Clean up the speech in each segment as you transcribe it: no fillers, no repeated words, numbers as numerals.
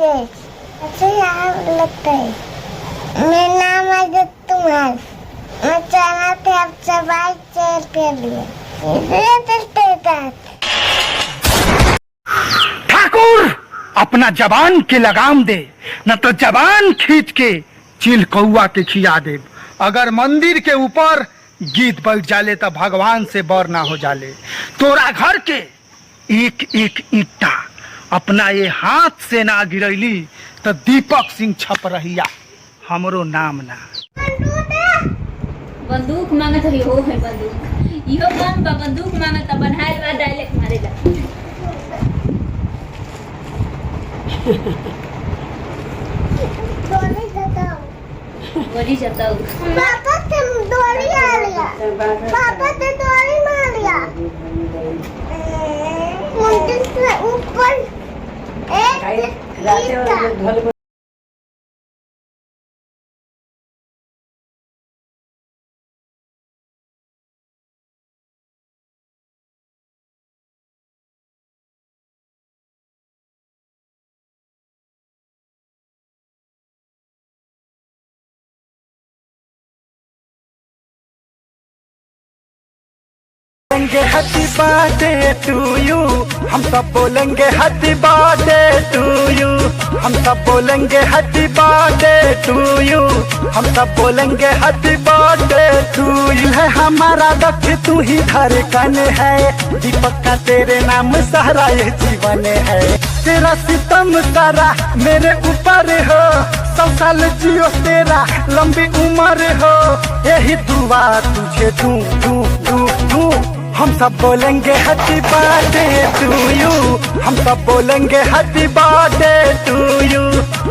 अच्छा यार लगता है। मेरा नाम है जत्तुमाल। मैं चाहना था आपसे बाइक शेयर के लिए। ठाकुर अपना जबान के लगाम दे, न तो जबान खींच के चिल कौआ के खिया दे। अगर मंदिर के ऊपर गीत बैठ जाले तो भगवान से बर ना हो जाले। तोरा घर के एक एक ईटा अपना ये हाथ से ना गिरैली तो दीपक सिंह छप रहिया हमरो नाम ना। बंदूक मांगत है हो है बंदूक इहो कौन बा बंदूक मांगत बनाए बा डायरेक्ट मारेला। गोली जताओ पापा तुम डोली आ लिया। पापा ते डोली मार लिया। मंदिर से ऊपर एक बोलेंगे हैप्पी बर्थडे टू यू, हम सब बोलेंगे हैप्पी बर्थडे टू यू, हम सब बोलेंगे हैप्पी बर्थडे टू यू, हम सब बोलेंगे हैप्पी बर्थडे टू यू। है हमारा लक्ष्य तू ही धड़कन है, दीपक का तेरे नाम सहारा ये जीवन है। तेरा सितम सारा मेरे ऊपर हो, 100 साल जियो तेरा लंबी उम्र हो, यही दुआ तुझे दूं दूं दूं दूं। हम सब बोलेंगे हैप्पी बर्थडे टू यू, हम सब बोलेंगे हैप्पी बर्थडे टू यू,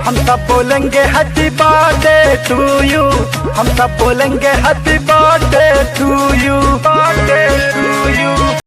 हम सब बोलेंगे हैप्पी बर्थडे टू यू, हम सब बोलेंगे हैप्पी बर्थडे।